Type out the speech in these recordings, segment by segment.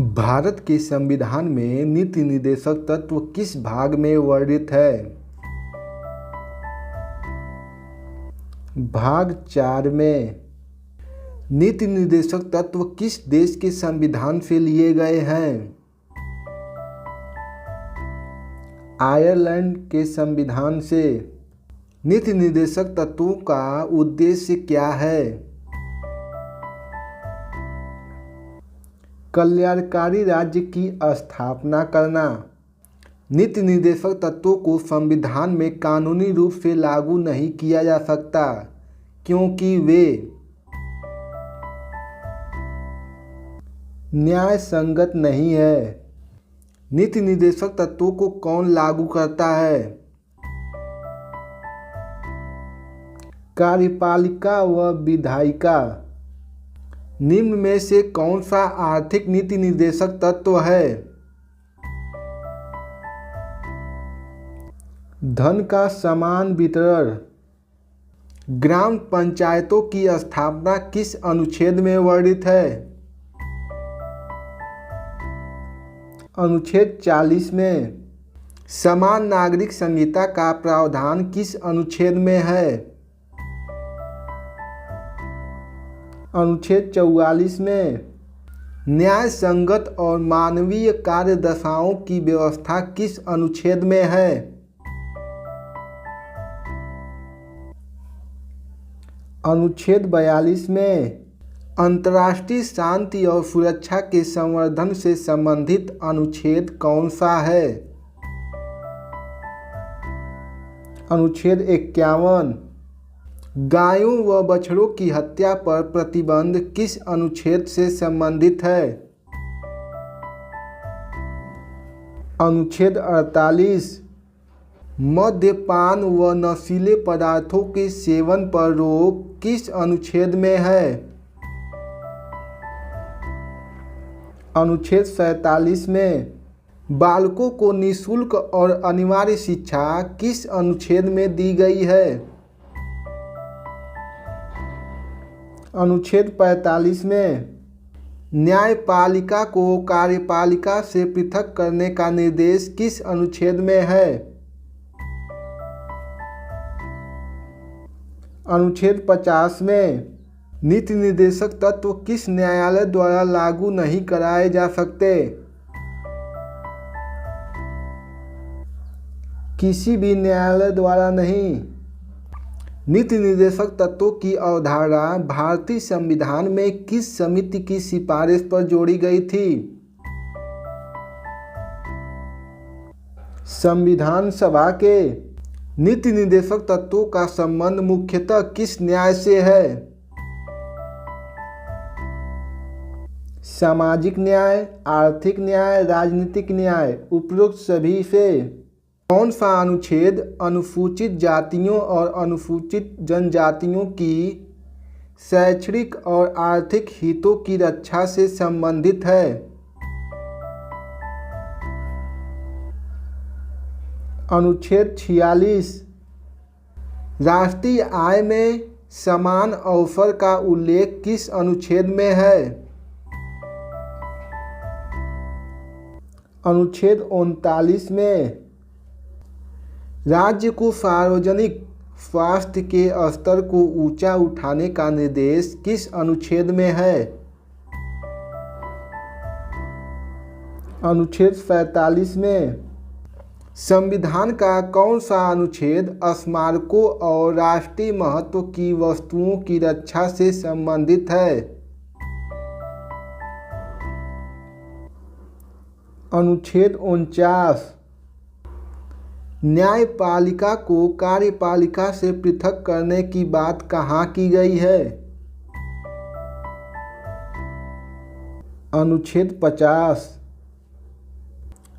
भारत के संविधान में नीति निर्देशक तत्व किस भाग में वर्णित है? भाग 4 में। नीति निर्देशक तत्व किस देश के संविधान से लिए गए हैं? आयरलैंड के संविधान से। नीति निर्देशक तत्वों का उद्देश्य क्या है? कल्याणकारी राज्य की स्थापना करना। नीति निर्देशक तत्वों को संविधान में कानूनी रूप से लागू नहीं किया जा सकता क्योंकि वे न्याय संगत नहीं है। नीति निर्देशक तत्वों को कौन लागू करता है? कार्यपालिका व विधायिका। निम्न में से कौन सा आर्थिक नीति निर्देशक तत्व है? धन का समान वितरण। ग्राम पंचायतों की स्थापना किस अनुच्छेद में वर्णित है? अनुच्छेद 40 में। समान नागरिक संहिता का प्रावधान किस अनुच्छेद में है? अनुच्छेद 44 में। न्याय संगत और मानवीय कार्य दशाओं की व्यवस्था किस अनुच्छेद में है? अनुच्छेद 42 में। अंतर्राष्ट्रीय शांति और सुरक्षा के संवर्धन से संबंधित अनुच्छेद कौन सा है? अनुच्छेद 51। गायों व बछड़ों की हत्या पर प्रतिबंध किस अनुच्छेद से संबंधित है? अनुच्छेद 48। मद्यपान व नशीले पदार्थों के सेवन पर रोक किस अनुच्छेद में है? अनुच्छेद 47 में। बालकों को निःशुल्क और अनिवार्य शिक्षा किस अनुच्छेद में दी गई है? अनुच्छेद 45 में। न्यायपालिका को कार्यपालिका से पृथक करने का निर्देश किस अनुच्छेद में है? अनुच्छेद 50 में। नीति निर्देशक तत्व किस न्यायालय द्वारा लागू नहीं कराए जा सकते? किसी भी न्यायालय द्वारा नहीं। नीति निर्देशक तत्वों की अवधारणा भारतीय संविधान में किस समिति की सिफारिश पर जोड़ी गई थी? संविधान सभा के। नीति निर्देशक तत्वों का संबंध मुख्यतः किस न्याय से है? सामाजिक न्याय, आर्थिक न्याय, राजनीतिक न्याय। उपरोक्त सभी से कौन सा अनुच्छेद अनुसूचित जातियों और अनुसूचित जनजातियों की शैक्षणिक और आर्थिक हितों की रक्षा से संबंधित है? अनुच्छेद 46। राष्ट्रीय आय में समान अवसर का उल्लेख किस अनुच्छेद में है? अनुच्छेद 39 में। राज्य को सार्वजनिक स्वास्थ्य के स्तर को ऊंचा उठाने का निर्देश किस अनुच्छेद में है? अनुच्छेद 47 में। संविधान का कौन सा अनुच्छेद स्मारकों और राष्ट्रीय महत्व की वस्तुओं की रक्षा से संबंधित है? अनुच्छेद 49। न्यायपालिका को कार्यपालिका से पृथक करने की बात कहाँ की गई है? अनुच्छेद 50।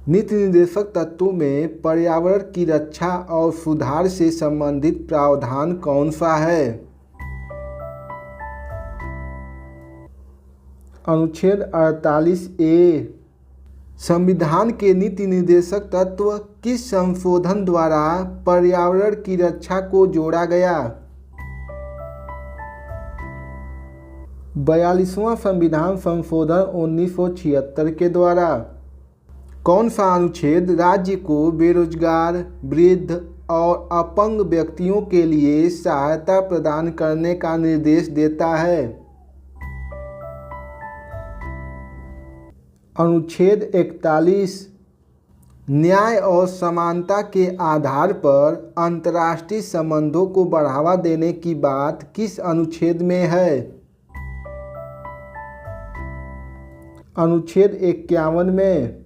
नीति निर्देशक तत्वों में पर्यावरण की रक्षा और सुधार से संबंधित प्रावधान कौन सा है? अनुच्छेद 48A। संविधान के नीति निर्देशक तत्व किस संशोधन द्वारा पर्यावरण की रक्षा को जोड़ा गया? 42वां संविधान संशोधन 1976 के द्वारा। कौन सा अनुच्छेद राज्य को बेरोजगार, वृद्ध और अपंग व्यक्तियों के लिए सहायता प्रदान करने का निर्देश देता है? अनुच्छेद 41 न्याय और समानता के आधार पर अंतर्राष्ट्रीय संबंधों को बढ़ावा देने की बात किस अनुच्छेद में है? अनुच्छेद 51 में।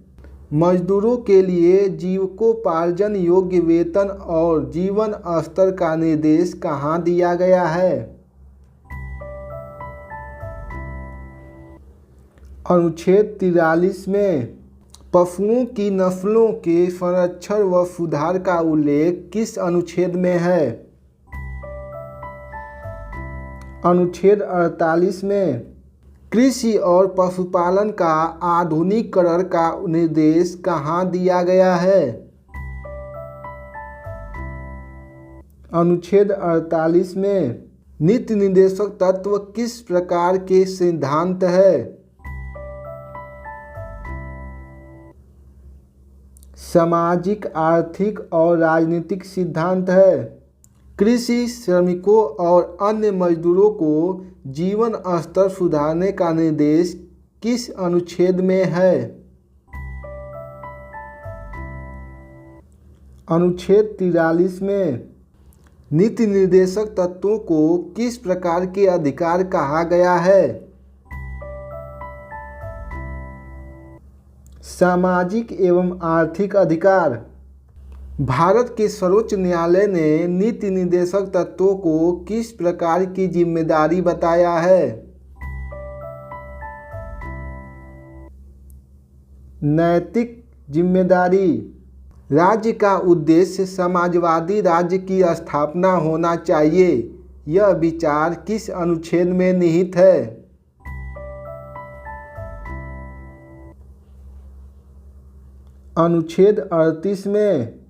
मजदूरों के लिए जीविकोपार्जन योग्य वेतन और जीवन स्तर का निर्देश कहाँ दिया गया है? अनुच्छेद 43 में। पशुओं की नस्लों के संरक्षण व सुधार का उल्लेख किस अनुच्छेद में है? अनुच्छेद 48 में। कृषि और पशुपालन का आधुनिकीकरण का निर्देश कहाँ दिया गया है? अनुच्छेद 48 में। नीति निर्देशक तत्व किस प्रकार के सिद्धांत है? सामाजिक, आर्थिक और राजनीतिक सिद्धांत है। कृषि श्रमिकों और अन्य मजदूरों को जीवन स्तर सुधारने का निर्देश किस अनुच्छेद में है? अनुच्छेद 43 में। नीति निर्देशक तत्वों को किस प्रकार के अधिकार कहा गया है? सामाजिक एवं आर्थिक अधिकार। भारत के सर्वोच्च न्यायालय ने नीति निर्देशक तत्वों को किस प्रकार की जिम्मेदारी बताया है? नैतिक जिम्मेदारी। राज्य का उद्देश्य समाजवादी राज्य की स्थापना होना चाहिए, यह विचार किस अनुच्छेद में निहित है? अनुच्छेद 38 में।